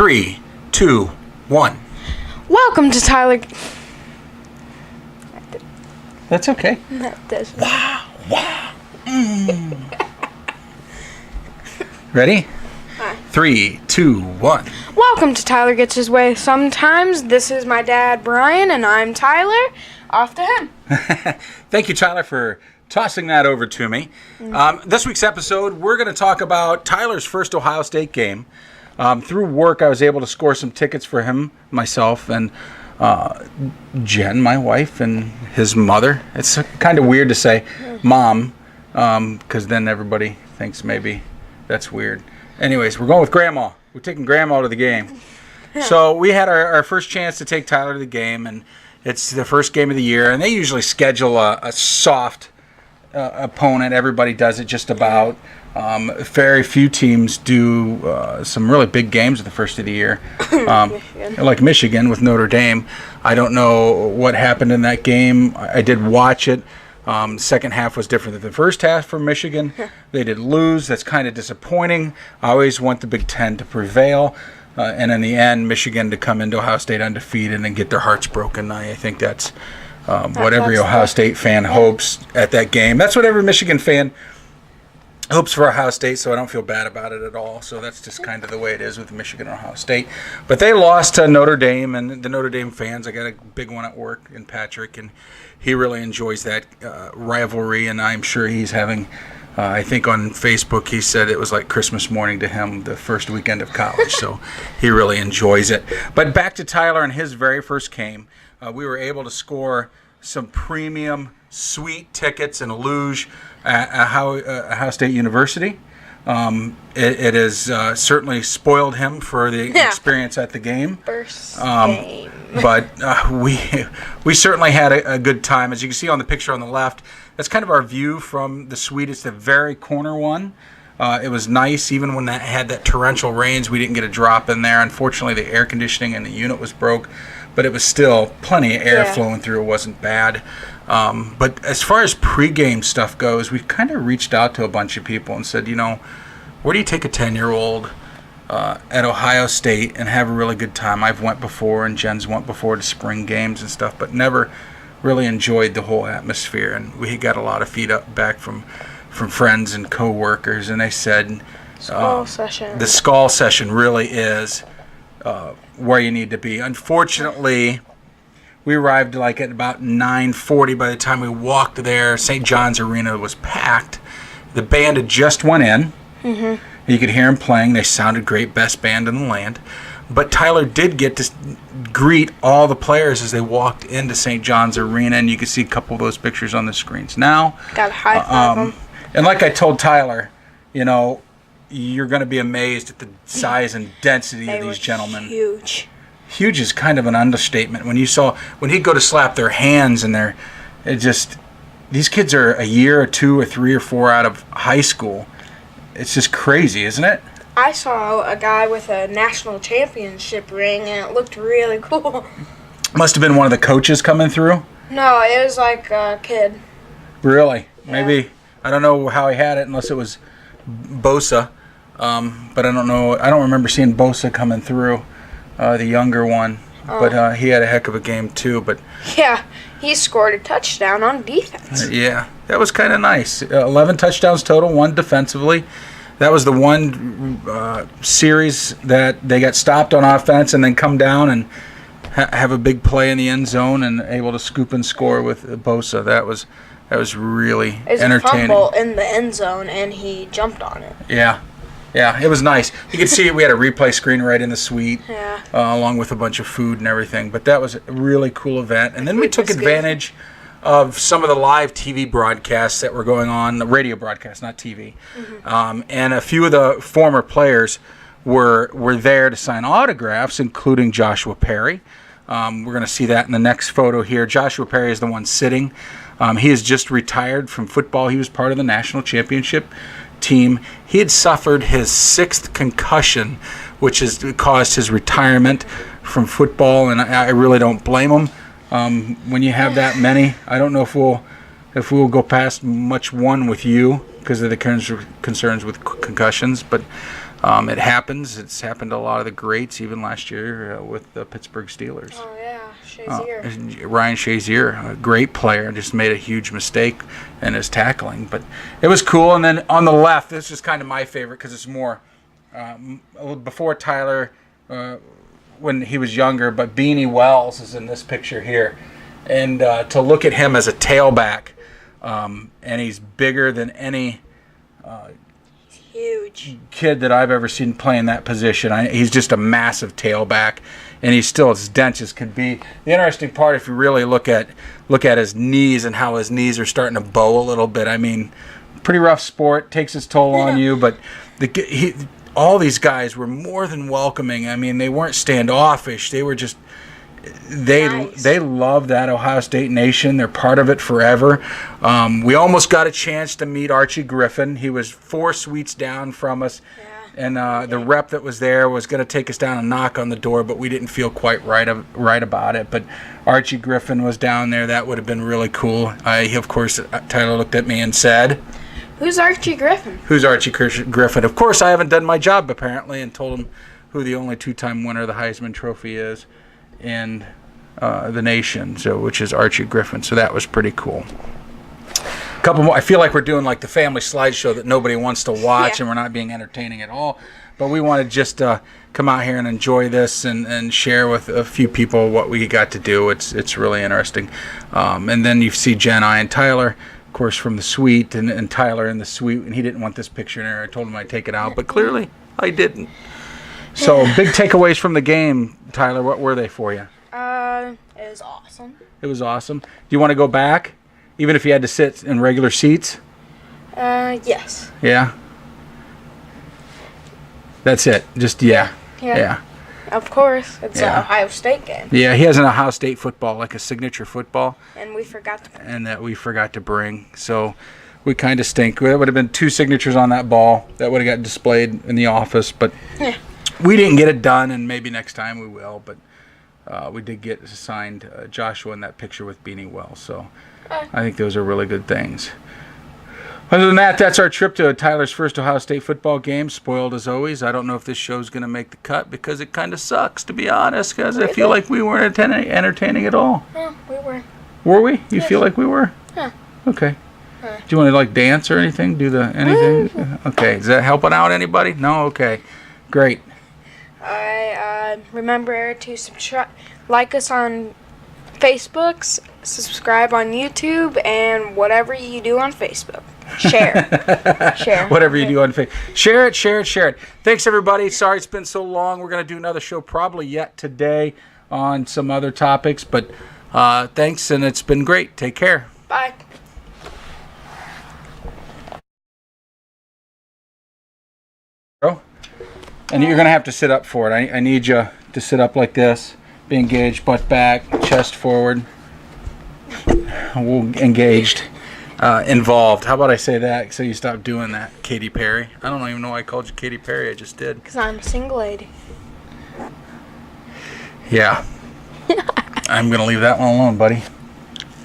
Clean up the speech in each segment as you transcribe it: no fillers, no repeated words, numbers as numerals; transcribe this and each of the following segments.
3, 2, 1. Welcome to Tyler. That's okay. That does. Wow. Ready? Hi. 3, 2, 1. Welcome to Tyler Gets His Way Sometimes. This is my dad, Brian, and I'm Tyler. Off to him. Thank you, Tyler, for tossing that over to me. This week's episode, we're going to talk about Tyler's first Ohio State game. Through work, I was able to score some tickets for him, myself, and Jen, my wife, and his mother. It's kind of weird to say mom, because then everybody thinks maybe that's weird. Anyways, we're going with Grandma. We're taking Grandma to the game. So we had our first chance to take Tyler to the game, and it's the first game of the year, and they usually schedule a soft opponent. Everybody does it just about. Very few teams do some really big games at the first of the year, like Michigan with Notre Dame. I don't know what happened in that game. I did watch it. Second half was different than the first half for Michigan. They did lose. That's kind of disappointing. I always want the Big Ten to prevail. And in the end, Michigan to come into Ohio State undefeated and get their hearts broken. I think that's what every Ohio State fan hopes at that game. That's what every Michigan fan hopes for Ohio State, so I don't feel bad about it at all. So that's just kind of the way it is with Michigan and Ohio State. But they lost to Notre Dame, and the Notre Dame fans, I got a big one at work in Patrick, and he really enjoys that rivalry, and I'm sure he's having I think on Facebook he said it was like Christmas morning to him, the first weekend of college, so he really enjoys it. But back to Tyler and his very first game. We were able to score some premium suite tickets and a luge at Ohio State University. It has certainly spoiled him for the experience at the game. First game. But we certainly had a good time. As you can see on the picture on the left, that's kind of our view from the suite. It's the very corner one. It was nice, even when that had that torrential rains. We didn't get a drop in there. Unfortunately, the air conditioning in the unit was broke, but it was still plenty of air flowing through. It wasn't bad. But as far as pregame stuff goes, we've kind of reached out to a bunch of people and said, where do you take a 10-year-old at Ohio State and have a really good time? I've went before, and Jen's went before to spring games and stuff, but never really enjoyed the whole atmosphere. And we got a lot of feedback from friends and coworkers, and they said the skull session really is where you need to be. Unfortunately, we arrived like at about 9:40. By the time we walked there, St. John's Arena was packed. The band had just went in. Mm-hmm. You could hear them playing. They sounded great, best band in the land. But Tyler did get to greet all the players as they walked into St. John's Arena, and you can see a couple of those pictures on the screens now. Got a high five them. And like I told Tyler, you're going to be amazed at the size and density of these gentlemen. Huge. Huge is kind of an understatement. When he'd go to slap their hands, and these kids are a year or 2 or 3 or 4 out of high school. It's just crazy, isn't it? I saw a guy with a national championship ring, and it looked really cool. Must have been one of the coaches coming through. No, it was like a kid. Really? Yeah. Maybe. I don't know how he had it, unless it was Bosa. But I don't know. I don't remember seeing Bosa coming through, the younger one. But he had a heck of a game too. But yeah, he scored a touchdown on defense. Yeah, that was kind of nice. 11 touchdowns total, 1 defensively. That was the one series that they got stopped on offense and then come down and have a big play in the end zone and able to scoop and score with Bosa. That was really entertaining. It was a fumble in the end zone, and he jumped on it. Yeah, it was nice. You could see we had a replay screen right in the suite, along with a bunch of food and everything. But that was a really cool event. And then we took advantage of some of the live TV broadcasts that were going on, the radio broadcasts, not TV. Mm-hmm. And a few of the former players were there to sign autographs, including Joshua Perry. We're going to see that in the next photo here. Joshua Perry is the one sitting. He has just retired from football. He was part of the national championship team. He had suffered his 6th concussion, which has caused his retirement from football, and I really don't blame him. When you have that many, I don't know if we'll go past much one with you because of the concerns with concussions, but It happens. It's happened to a lot of the greats, even last year with the Pittsburgh Steelers. Oh, yeah. Shazier. Ryan Shazier, a great player, just made a huge mistake in his tackling. But it was cool. And then on the left, this is kind of my favorite because it's more before Tyler when he was younger. But Beanie Wells is in this picture here. And to look at him as a tailback, and he's bigger than any huge kid that I've ever seen playing that position. He's just a massive tailback, and he's still as dense as can be. The interesting part, if you really look at his knees and how his knees are starting to bow a little bit. I mean, pretty rough sport, takes its toll on you, but all these guys were more than welcoming. I mean, they weren't standoffish. They were just They love that Ohio State Nation. They're part of it forever. We almost got a chance to meet Archie Griffin. He was 4 suites down from us. Yeah. And the rep that was there was going to take us down and knock on the door, but we didn't feel quite right about it. But Archie Griffin was down there. That would have been really cool. Of course, Tyler looked at me and said, "Who's Archie Griffin?" Who's Archie Griffin? Of course, I haven't done my job, apparently, and told him who the only 2-time winner of the Heisman Trophy is in the nation, which is Archie Griffin. So that was pretty cool. A couple more. I feel like we're doing like the family slideshow that nobody wants to watch, and we're not being entertaining at all. But we want to just come out here and enjoy this and share with a few people what we got to do. It's really interesting. And then you see Jen, I, and Tyler, of course, from the suite, and Tyler in the suite, and he didn't want this picture in there. I told him I'd take it out, but clearly I didn't. So big takeaways from the game, Tyler. What were they for you? It was awesome. It was awesome. Do you want to go back, even if you had to sit in regular seats? Yes. Yeah. That's it. Just yeah. Of course, it's an Ohio State game. Yeah, he has an Ohio State football, like a signature football. And we forgot to bring. And that we forgot to bring. So we kind of stink. There would have been 2 signatures on that ball that would have got displayed in the office, but. Yeah. We didn't get it done, and maybe next time we will, but we did get assigned Joshua in that picture with Beanie Wells, so I think those are really good things. Other than that, that's our trip to Tyler's first Ohio State football game, spoiled as always. I don't know if this show's going to make the cut because it kind of sucks, to be honest, because I feel like we weren't entertaining at all. Yeah, we were. Were we? You feel like we were? Yeah. Okay. Do you want to, like, dance or anything? Do anything? Okay. Is that helping out anybody? No? Okay. Great. Remember to like us on Facebook, subscribe on YouTube, and whatever you do on Facebook. Share. Whatever you do on Facebook. Share it. Thanks, everybody. Sorry it's been so long. We're going to do another show probably yet today on some other topics, but thanks, and it's been great. Take care. Bye. And you're going to have to sit up for it. I need you to sit up like this. Be engaged, butt back, chest forward. Engaged. Involved. How about I say that so you stop doing that, Katy Perry? I don't even know why I called you Katy Perry. I just did. Because I'm a single lady. Yeah. I'm going to leave that one alone, buddy.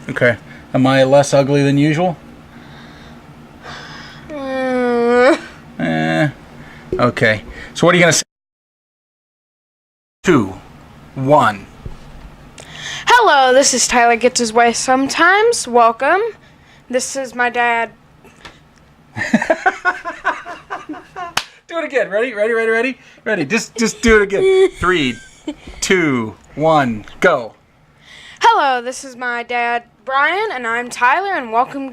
Okay. Am I less ugly than usual? Okay. So what are you going to say? 2, 1. Hello, this is Tyler Gets His Way Sometimes. Welcome. This is my dad. Do it again. Ready? Just do it again. 3, 2, 1, go. Hello, this is my dad, Brian, and I'm Tyler, and welcome.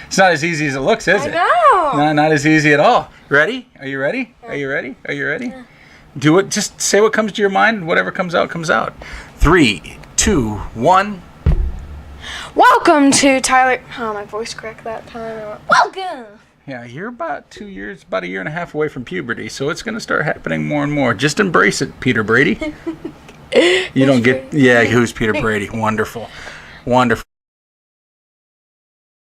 It's not as easy as it looks, is it? I know. No, not as easy at all. Ready? Are you ready? Are you ready? Yeah. Do it. Just say what comes to your mind. Whatever comes out, comes out. 3, 2, 1. Welcome to Tyler. Oh, my voice cracked that time. Welcome. Yeah, you're about 2 years, about a year and a half away from puberty, so it's going to start happening more and more. Just embrace it, Peter Brady. You don't get. Yeah, who's Peter Brady? Wonderful.